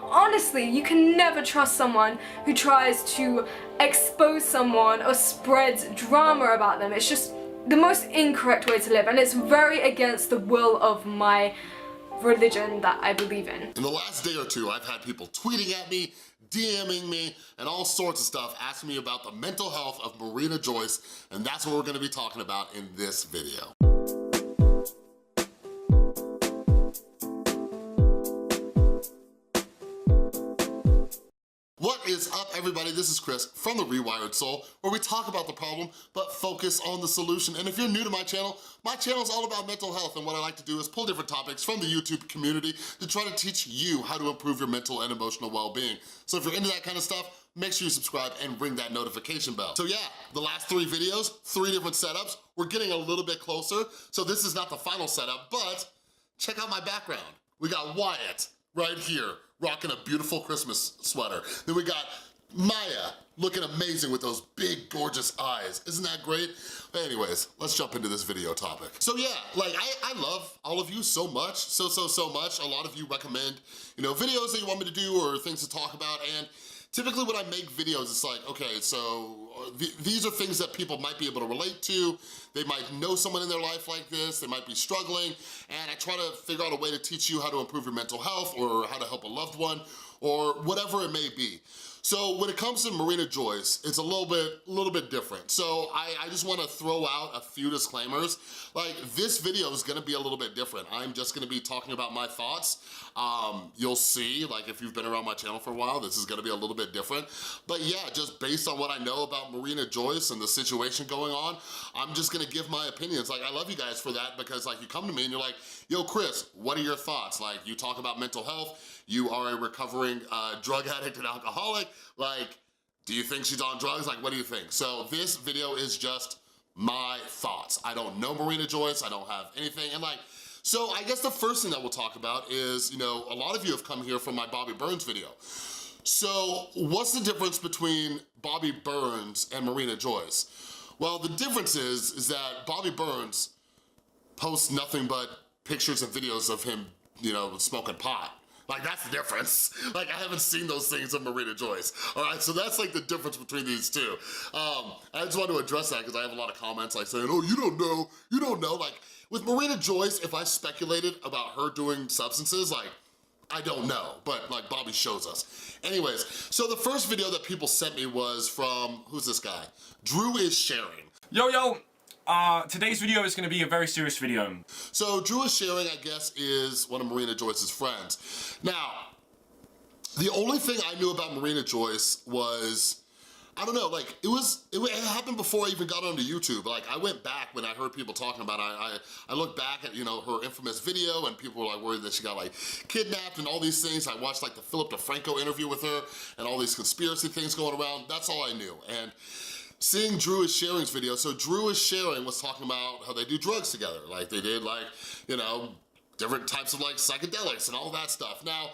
honestly, you can never trust someone who tries to expose someone or spreads drama about them. It's just the most incorrect way to live, and it's very against the will of my religion that I believe in. In the last day or two, I've had people tweeting at me, DMing me, and all sorts of stuff asking me about the mental health of Marina Joyce, and that's what we're gonna be talking about in this video. What is up, everybody? This is Chris from The Rewired Soul, where we talk about the problem, but focus on the solution. And if you're new to my channel is all about mental health, and what I like to do is pull different topics from the YouTube community to try to teach you how to improve your mental and emotional well-being. So if you're into that kind of stuff, make sure you subscribe and ring that notification bell. So yeah, the last 3 videos, 3 different setups, we're getting a little bit closer. So this is not the final setup, but check out my background. We got Wyatt right here, rocking a beautiful Christmas sweater. Then we got Maya, looking amazing with those big, gorgeous eyes. Isn't that great? But anyways, let's jump into this video topic. So yeah, like I love all of you so much, so much. A lot of you recommend, videos that you want me to do or things to talk about, and typically when I make videos, it's like, okay, so these are things that people might be able to relate to. They might know someone in their life like this, they might be struggling, and I try to figure out a way to teach you how to improve your mental health or how to help a loved one or whatever it may be. So when it comes to Marina Joyce, it's a little bit different. So I just wanna throw out a few disclaimers. Like, this video is gonna be a little bit different. I'm just gonna be talking about my thoughts. You'll see, like if you've been around my channel for a while, this is gonna be a little bit different. But yeah, just based on what I know about Marina Joyce and the situation going on, I'm just gonna give my opinions. Like, I love you guys for that, because like you come to me and you're like, yo Chris, what are your thoughts? Like, you talk about mental health, you are a recovering drug addict and alcoholic, like, do you think she's on drugs? Like, what do you think? So this video is just my thoughts. I don't know Marina Joyce, I don't have anything, and like, so I guess the first thing that we'll talk about is, a lot of you have come here from my Bobby Burns video. So what's the difference between Bobby Burns and Marina Joyce? Well, the difference is that Bobby Burns posts nothing but pictures and videos of him, smoking pot. Like, that's the difference. Like, I haven't seen those things of Marina Joyce. All right, so that's like the difference between these two. I just want to address that because I have a lot of comments like saying, oh, you don't know. Like, with Marina Joyce, if I speculated about her doing substances, like, I don't know, but like Bobby shows us. Anyways, so the first video that people sent me was from, who's this guy? DrewIsSharing. Yo, today's video is gonna be a very serious video. So DrewIsSharing, I guess, is one of Marina Joyce's friends. Now, the only thing I knew about Marina Joyce was, I don't know, like, it happened before I even got onto YouTube. Like, I went back when I heard people talking about it. I looked back at, her infamous video, and people were like worried that she got like kidnapped and all these things. I watched like the Philip DeFranco interview with her and all these conspiracy things going around. That's all I knew. And seeing DrewIsSharing's video, so DrewIsSharing was talking about how they do drugs together. Like, they did like, different types of like psychedelics and all that stuff. Now,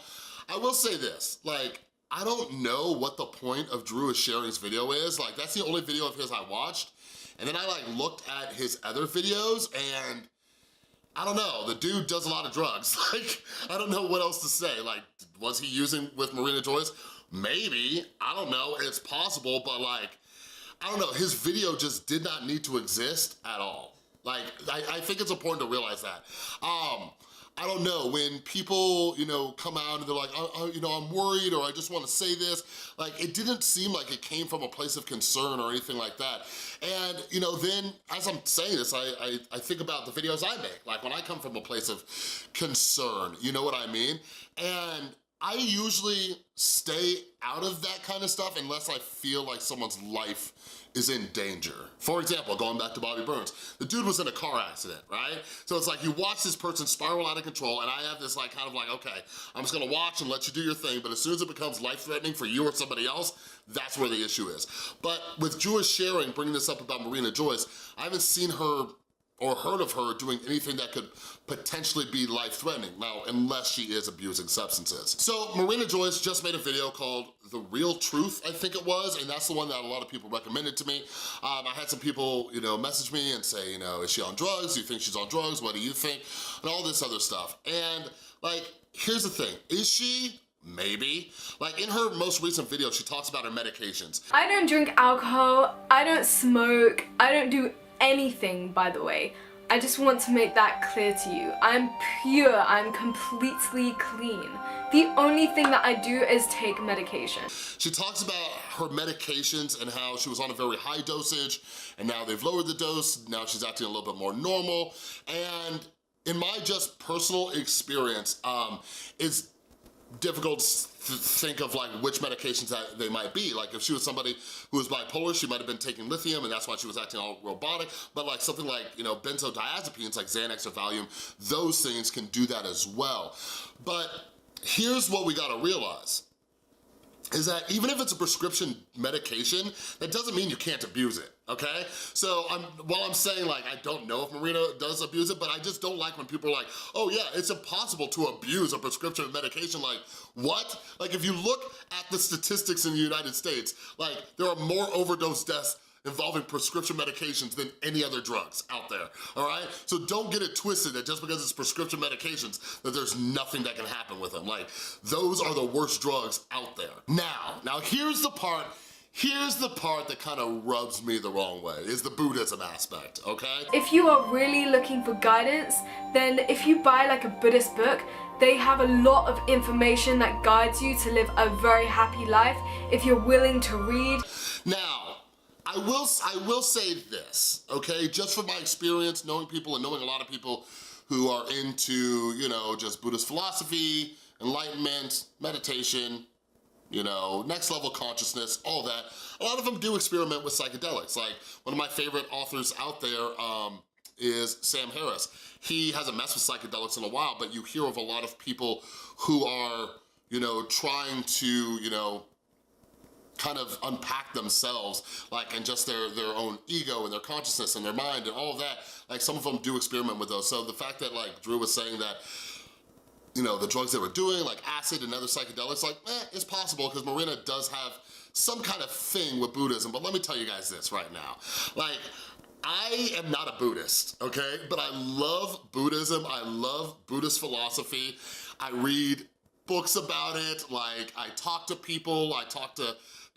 I will say this, like, I don't know what the point of DrewIsSharing's video is. Like, that's the only video of his I watched. And then I like looked at his other videos, and I don't know, the dude does a lot of drugs. Like, I don't know what else to say. Like, was he using with Marina Joyce? Maybe, I don't know, it's possible, but like, I don't know, his video just did not need to exist at all. Like, I think it's important to realize that. I don't know, when people, come out and they're like, I'm worried, or I just wanna say this, like, it didn't seem like it came from a place of concern or anything like that. And, then as I'm saying this, I think about the videos I make, like when I come from a place of concern, you know what I mean? And I usually stay out of that kind of stuff unless I feel like someone's life is in danger. For example, going back to Bobby Burns, the dude was in a car accident, right? So it's like you watch this person spiral out of control, and I have this like kind of like, okay, I'm just gonna watch and let you do your thing, but as soon as it becomes life-threatening for you or somebody else, that's where the issue is. But with DrewIsSharing, bringing this up about Marina Joyce, I haven't seen her or heard of her doing anything that could potentially be life-threatening, now, unless she is abusing substances. So Marina Joyce just made a video called The Real Truth, I think it was, and that's the one that a lot of people recommended to me. I had some people, message me and say, is she on drugs? Do you think she's on drugs? What do you think? And all this other stuff. And like, here's the thing, is she? Maybe. Like in her most recent video, she talks about her medications. I don't drink alcohol, I don't smoke, I don't do anything, by the way. I just want to make that clear to you. I'm pure, I'm completely clean. The only thing that I do is take medication. She talks about her medications and how she was on a very high dosage and now they've lowered the dose, now she's acting a little bit more normal. And in my just personal experience, it's difficult to think of like which medications that they might be. Like if she was somebody who was bipolar, she might have been taking lithium and that's why she was acting all robotic, but like something like, you know, benzodiazepines like Xanax or Valium, those things can do that as well. But here's what we gotta realize, is that even if it's a prescription medication, that doesn't mean you can't abuse it, okay? So while I'm saying like, I don't know if Marina does abuse it, but I just don't like when people are like, oh yeah, it's impossible to abuse a prescription medication. Like, what? Like if you look at the statistics in the United States, like there are more overdose deaths involving prescription medications than any other drugs out there, all right? So don't get it twisted that just because it's prescription medications that there's nothing that can happen with them. Like, those are the worst drugs out there. Now here's the part that kind of rubs me the wrong way, is the Buddhism aspect, okay? If you are really looking for guidance, then if you buy like a Buddhist book, they have a lot of information that guides you to live a very happy life if you're willing to read. Now, I will say this, okay? Just from my experience, knowing people and knowing a lot of people who are into, you know, just Buddhist philosophy, enlightenment, meditation, you know, next level consciousness, all that. A lot of them do experiment with psychedelics. Like one of my favorite authors out there is Sam Harris. He hasn't messed with psychedelics in a while, but you hear of a lot of people who are, you know, trying to, you know, kind of unpack themselves, like, and just their own ego and their consciousness and their mind and all of that. Like some of them do experiment with those. So the fact that like Drew was saying that, you know, the drugs they were doing, like acid and other psychedelics, like, it's possible because Marina does have some kind of thing with Buddhism. But let me tell you guys this right now. Like, I am not a Buddhist, okay? But I love Buddhism, I love Buddhist philosophy. I read books about it, like I talk to people,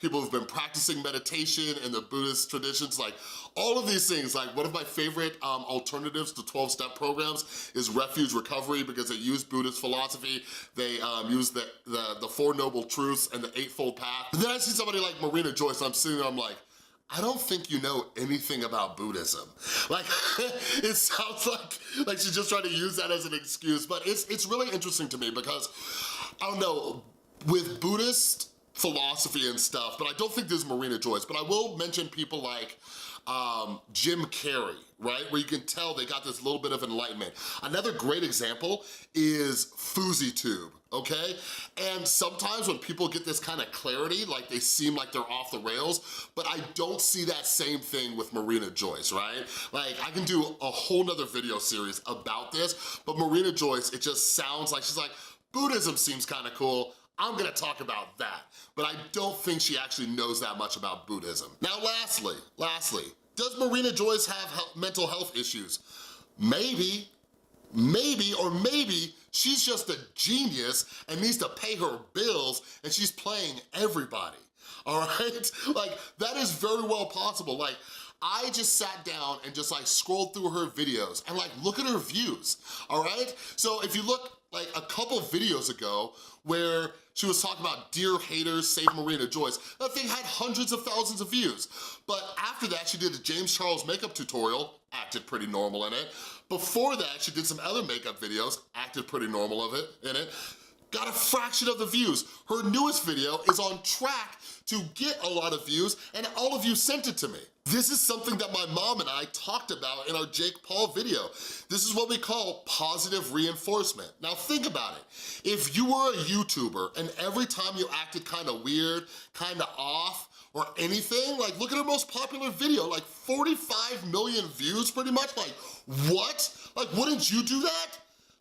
people who've been practicing meditation in the Buddhist traditions, like all of these things. Like one of my favorite alternatives to 12-step programs is Refuge Recovery, because they use Buddhist philosophy. They use the Four Noble Truths and the Eightfold Path. And then I see somebody like Marina Joyce, I'm sitting there, I'm like, I don't think you know anything about Buddhism. Like, it sounds like she's just trying to use that as an excuse, but it's really interesting to me because, I don't know, with Buddhist philosophy and stuff, but I don't think there's Marina Joyce, but I will mention people like Jim Carrey, right? Where you can tell they got this little bit of enlightenment. Another great example is FouseyTube, okay? And sometimes when people get this kind of clarity, like they seem like they're off the rails, but I don't see that same thing with Marina Joyce, right? Like I can do a whole nother video series about this, but Marina Joyce, it just sounds like she's like, Buddhism seems kind of cool, I'm gonna talk about that. But I don't think she actually knows that much about Buddhism. Now lastly, does Marina Joyce have mental health issues? Maybe, or maybe she's just a genius and needs to pay her bills and she's playing everybody, all right? Like, that is very well possible. Like, I just sat down and just like scrolled through her videos and like, look at her views, all right? So if you look like a couple videos ago where she was talking about Dear Haters, Save Marina Joyce, that thing had hundreds of thousands of views. But after that, she did a James Charles makeup tutorial, acted pretty normal in it. Before that, she did some other makeup videos, acted pretty normal in it, got a fraction of the views. Her newest video is on track to get a lot of views, and all of you sent it to me. This is something that my mom and I talked about in our Jake Paul video. This is what we call positive reinforcement. Now think about it. If you were a YouTuber and every time you acted kind of weird, kind of off, or anything, like look at her most popular video, like 45 million views pretty much, like what? Like wouldn't you do that?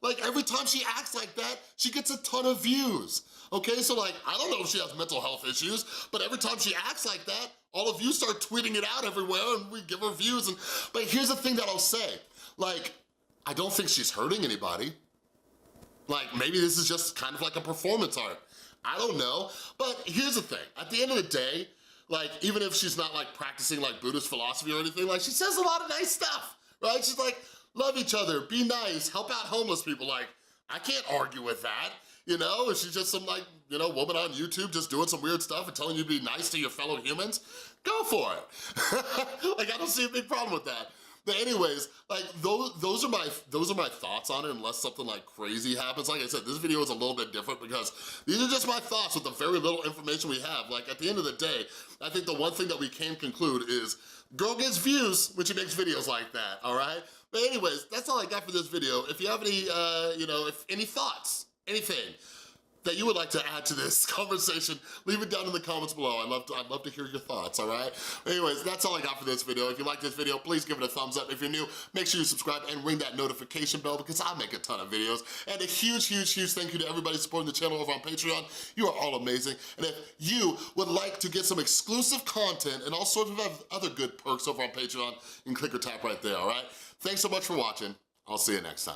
Like every time she acts like that, she gets a ton of views. Okay, so like, I don't know if she has mental health issues, but every time she acts like that, all of you start tweeting it out everywhere and we give her views. But here's the thing that I'll say, like, I don't think she's hurting anybody. Like maybe this is just kind of like a performance art. I don't know. But here's the thing, at the end of the day, like, even if she's not like practicing like Buddhist philosophy or anything, like she says a lot of nice stuff, right? She's like, love each other, be nice, help out homeless people. Like, I can't argue with that. You know, if she's just some like, you know, woman on YouTube just doing some weird stuff and telling you to be nice to your fellow humans, go for it. Like, I don't see a big problem with that. But anyways, like those are my thoughts on it, unless something like crazy happens. Like I said, this video is a little bit different because these are just my thoughts with the very little information we have. Like, at the end of the day, I think the one thing that we can conclude is girl gets views when she makes videos like that, all right? But anyways, that's all I got for this video. If you have any, you know, if any thoughts, anything that you would like to add to this conversation, leave it down in the comments below. I'd love to hear your thoughts, all right? Anyways, that's all I got for this video. If you like this video, please give it a thumbs up. If you're new, make sure you subscribe and ring that notification bell because I make a ton of videos. And a huge, huge, huge thank you to everybody supporting the channel over on Patreon. You are all amazing. And if you would like to get some exclusive content and all sorts of other good perks over on Patreon, you can click or tap right there, all right? Thanks so much for watching. I'll see you next time.